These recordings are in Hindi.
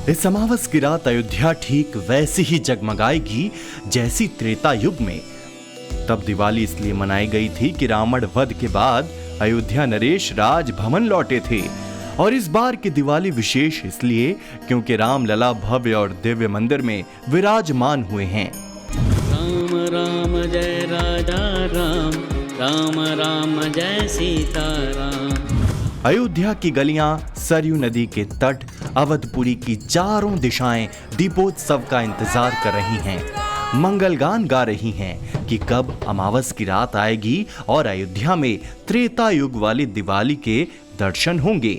इस अमावस की रात अयोध्या ठीक वैसी ही जगमगाएगी जैसी त्रेता युग में। तब दिवाली इसलिए मनाई गई थी कि रावण वध के बाद अयोध्या नरेश राजभवन लौटे थे। और इस बार की दिवाली विशेष इसलिए क्योंकि रामलला भव्य और दिव्य मंदिर में विराजमान हुए हैं। राम राम जय राजा राम, राम राम जय सीता राम। अयोध्या की गलियां, सरयू नदी के तट, अवधपुरी की चारों दिशाएं दीपोत्सव का इंतजार कर रही हैं। मंगलगान गा रही हैं कि कब अमावस की रात आएगी और अयोध्या में त्रेता युग वाली दिवाली के दर्शन होंगे।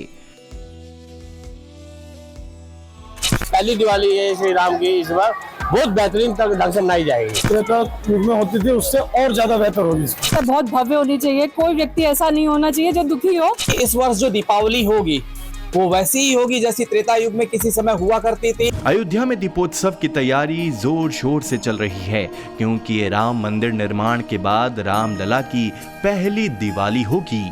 पहली दिवाली है श्री राम की, इस बार बहुत बेहतरीन ढंग से मनाई जाएगी। त्रेता युग में होती थी उससे और ज्यादा बेहतर होगी। बहुत भव्य होनी चाहिए, कोई व्यक्ति ऐसा नहीं होना चाहिए जो दुखी हो। इस वर्ष जो दीपावली होगी वो वैसी ही होगी जैसी त्रेता युग में किसी समय हुआ करती थी। अयोध्या में दीपोत्सव की तैयारी जोर शोर से चल रही है क्योंकि ये राम मंदिर निर्माण के बाद रामलला की पहली दिवाली होगी।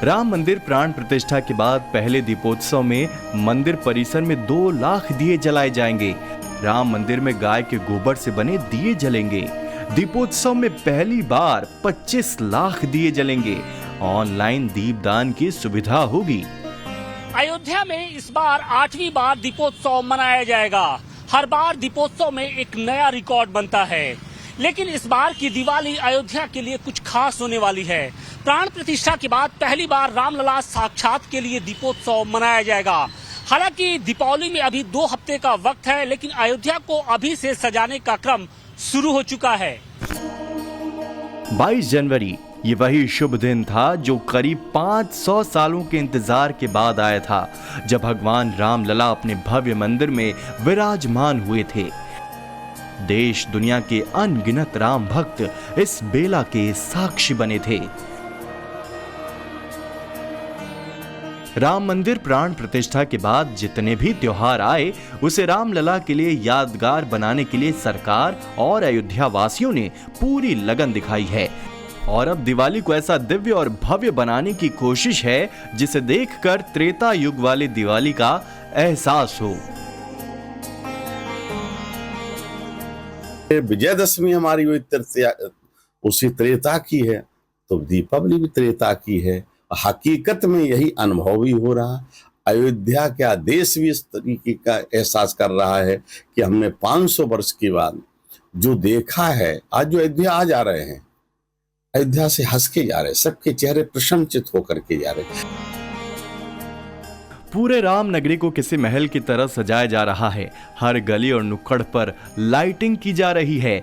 राम मंदिर प्राण प्रतिष्ठा के बाद पहले दीपोत्सव में मंदिर परिसर में 2 लाख दिए जलाए जाएंगे। राम मंदिर में गाय के गोबर से बने दिए जलेंगे। दीपोत्सव में पहली बार 25 लाख दिए जलेंगे। ऑनलाइन दीपदान की सुविधा होगी। अयोध्या में इस बार 8वीं बार दीपोत्सव मनाया जाएगा। हर बार दीपोत्सव में एक नया रिकॉर्ड बनता है, लेकिन इस बार की दिवाली अयोध्या के लिए कुछ खास होने वाली है। प्राण प्रतिष्ठा के बाद पहली बार रामलला साक्षात के लिए दीपोत्सव मनाया जाएगा। हालांकि दीपावली में अभी 2 हफ्ते का वक्त है, लेकिन अयोध्या को अभी से सजाने का क्रम शुरू हो चुका है। 22 जनवरी ये वही शुभ दिन था जो करीब 500 सालों के इंतजार के बाद आया था, जब भगवान रामलला अपने भव्य मंदिर में विराजमान हुए थे। देश दुनिया के अनगिनत राम भक्त इस बेला के साक्षी बने थे। राम मंदिर प्राण प्रतिष्ठा के बाद जितने भी त्योहार आए उसे रामलला के लिए यादगार बनाने के लिए सरकार और अयोध्या वासियों ने पूरी लगन दिखाई है। और अब दिवाली को ऐसा दिव्य और भव्य बनाने की कोशिश है जिसे देखकर त्रेता युग वाली दिवाली का एहसास हो। विजयदशमी हमारी उसी त्रेता की है, तो दीपावली भी त्रेता की है। हकीकत में यही अनुभव भी हो रहा। अयोध्या क्या देश भी इस तरीके का एहसास कर रहा है कि हमने 500 वर्ष के बाद जो देखा है, आज जो अयोध्या आ जा रहे हैं, अयोध्या से हंस के जा रहे हैं, सबके चेहरे प्रसन्नचित होकर के जा रहे हैं। पूरे राम नगरी को किसी महल की तरह सजाया जा रहा है। हर गली और नुक्कड़ पर लाइटिंग की जा रही है।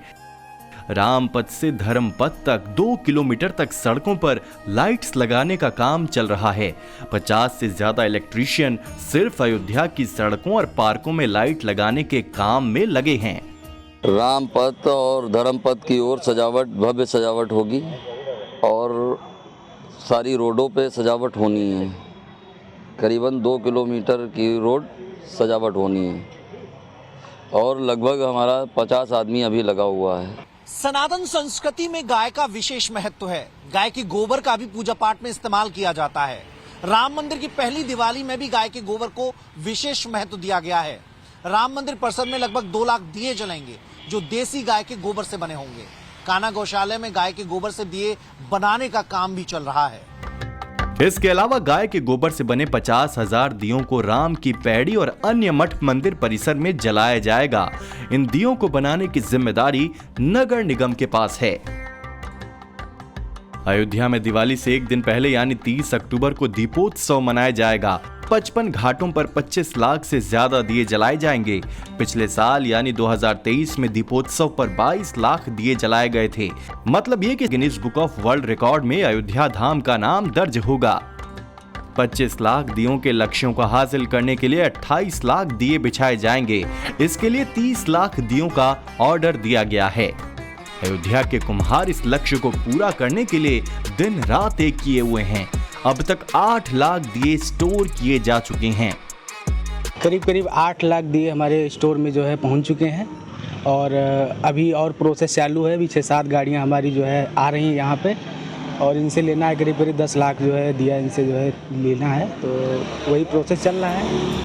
रामपथ से धर्मपथ तक 2 किलोमीटर तक सड़कों पर लाइट्स लगाने का काम चल रहा है। 50 से ज्यादा इलेक्ट्रीशियन सिर्फ अयोध्या की सड़कों और पार्कों में लाइट लगाने के काम में लगे हैं। रामपथ और धर्मपथ की ओर सजावट, भव्य सजावट होगी और सारी रोडों पे सजावट होनी है। करीबन 2 किलोमीटर की रोड सजावट होनी है और लगभग हमारा 50 आदमी अभी लगा हुआ है। सनातन संस्कृति में गाय का विशेष महत्व है। गाय के गोबर का भी पूजा पाठ में इस्तेमाल किया जाता है। राम मंदिर की पहली दिवाली में भी गाय के गोबर को विशेष महत्व दिया गया है। राम मंदिर परिसर में लगभग 2 लाख दिए जलेंगे जो देसी गाय के गोबर से बने होंगे। कान्हा गौशाला में गाय के गोबर से दिए बनाने का काम भी चल रहा है। इसके अलावा गाय के गोबर से बने 50,000 दियों को राम की पैड़ी और अन्य मठ मंदिर परिसर में जलाया जाएगा। इन दियों को बनाने की जिम्मेदारी नगर निगम के पास है। अयोध्या में दिवाली से एक दिन पहले यानी 30 अक्टूबर को दीपोत्सव मनाया जाएगा। 55 घाटों पर 25 लाख से ज्यादा दिए जलाए जाएंगे। पिछले साल यानी 2023 में दीपोत्सव पर 22 लाख दिए जलाए गए थे। मतलब ये कि Guinness book of world record में अयोध्या धाम का नाम दर्ज होगा। 25 लाख दियों के लक्ष्यों को हासिल करने के लिए 28 लाख दिए बिछाए जाएंगे। इसके लिए 30 लाख दियों का ऑर्डर दिया गया है। अयोध्या के कुम्हार इस लक्ष्य को पूरा करने के लिए दिन रात एक किए हुए हैं। अब तक 8 लाख दिए स्टोर किए जा चुके हैं। करीब 8 लाख दिए हमारे स्टोर में जो है पहुंच चुके हैं और अभी और प्रोसेस चालू है। अभी 6-7 गाड़ियां हमारी जो है आ रही हैं यहाँ पे और इनसे लेना है। करीब 10 लाख जो है दिया इनसे जो है लेना है, तो वही प्रोसेस चल रहा है।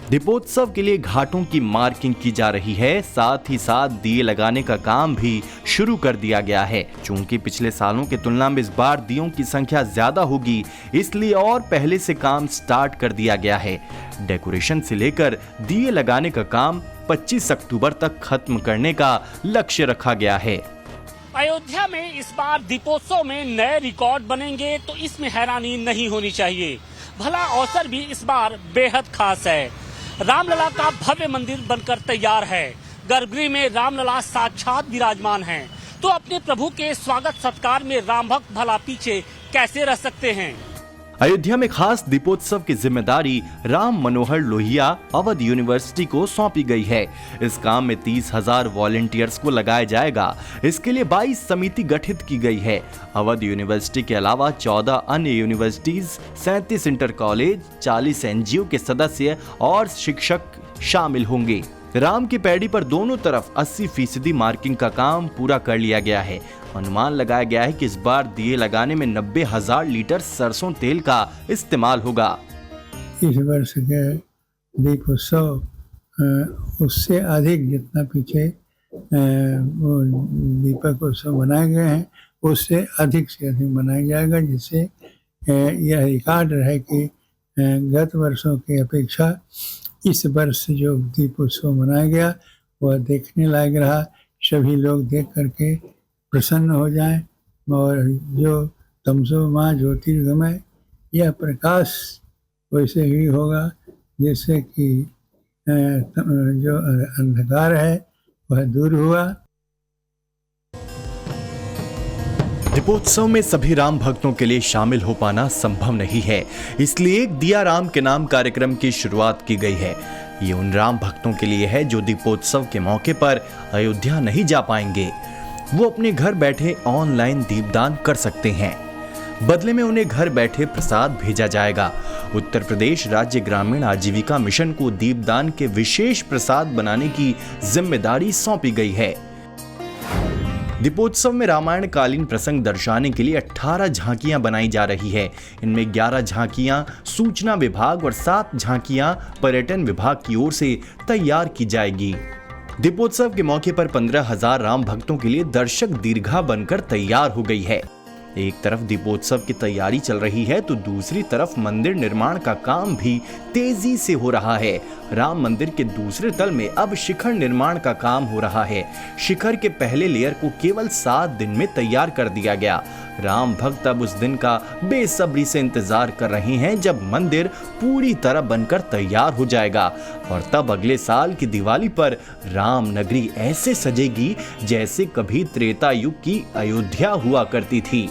दीपोत्सव के लिए घाटों की मार्किंग की जा रही है, साथ ही साथ दिए लगाने का काम भी शुरू कर दिया गया है। चूंकि पिछले सालों की तुलना में इस बार दियों की संख्या ज्यादा होगी, इसलिए और पहले से काम स्टार्ट कर दिया गया है। डेकोरेशन से लेकर दिए लगाने का काम 25 अक्टूबर तक खत्म करने का लक्ष्य रखा गया है। अयोध्या में इस बार दीपोत्सव में नए रिकॉर्ड बनेंगे तो इसमें हैरानी नहीं होनी चाहिए। भला अवसर भी इस बार बेहद खास है। रामलला का भव्य मंदिर बनकर तैयार है। गर्भगृह में रामलला साक्षात विराजमान हैं। तो अपने प्रभु के स्वागत सत्कार में राम भक्त भला पीछे कैसे रह सकते हैं। अयोध्या में खास दीपोत्सव की जिम्मेदारी राम मनोहर लोहिया अवध यूनिवर्सिटी को सौंपी गई है। इस काम में 30,000 वॉलंटियर्स को लगाया जाएगा। इसके लिए 22 समिति गठित की गई है। अवध यूनिवर्सिटी के अलावा 14 अन्य यूनिवर्सिटीज, 37 इंटर कॉलेज, 40 एनजीओ के सदस्य और शिक्षक शामिल होंगे। राम की पैड़ी पर दोनों तरफ 80% मार्किंग का काम पूरा कर लिया गया है। अनुमान लगाया गया है कि इस बार दिए लगाने में 90,000 लीटर सरसों तेल का इस्तेमाल होगा। इस वर्ष के दीपोत्सव उससे अधिक जितना पीछे दीपक उत्सव मनाए गए हैं, उससे अधिक से अधिक मनाया जाएगा, जिससे यह रिकॉर्ड रहे कि गत वर्षों की अपेक्षा इस वर्ष जो दीपोत्सव मनाया गया वह देखने लायक रहा। सभी लोग देख करके प्रसन्न हो जाएं और जो तमसो मां ज्योतिर्गमय, यह प्रकाश वैसे ही होगा जैसे कि जो अंधकार है वह दूर हुआ। दीपोत्सव में सभी राम भक्तों के लिए शामिल हो पाना संभव नहीं है, इसलिए एक दिया राम के नाम कार्यक्रम की शुरुआत की गई है। ये उन राम भक्तों के लिए है जो दीपोत्सव के मौके पर अयोध्या नहीं जा पाएंगे। वो अपने घर बैठे ऑनलाइन दीपदान कर सकते हैं। बदले में उन्हें घर बैठे प्रसाद भेजा जाएगा। उत्तर प्रदेश राज्य ग्रामीण आजीविका मिशन को दीपदान के विशेष प्रसाद बनाने की जिम्मेदारी सौंपी गई है। दीपोत्सव में रामायण कालीन प्रसंग दर्शाने के लिए 18 झांकियां बनाई जा रही है। इनमें 11 झांकियां सूचना विभाग और 7 झांकियां पर्यटन विभाग की ओर से तैयार की जाएगी। दीपोत्सव के मौके पर 15,000 राम भक्तों के लिए दर्शक दीर्घा बनकर तैयार हो गई है। एक तरफ दीपोत्सव की तैयारी चल रही है तो दूसरी तरफ मंदिर निर्माण का काम भी तेजी से हो रहा है। राम मंदिर के दूसरे तल में अब शिखर निर्माण का काम हो रहा है। शिखर के पहले लेयर को केवल 7 दिन में तैयार कर दिया गया। राम भक्त अब उस दिन का बेसब्री से इंतजार कर रहे हैं जब मंदिर पूरी तरह बनकर तैयार हो जाएगा और तब अगले साल की दिवाली पर राम नगरी ऐसे सजेगी जैसे कभी त्रेता युग की अयोध्या हुआ करती थी।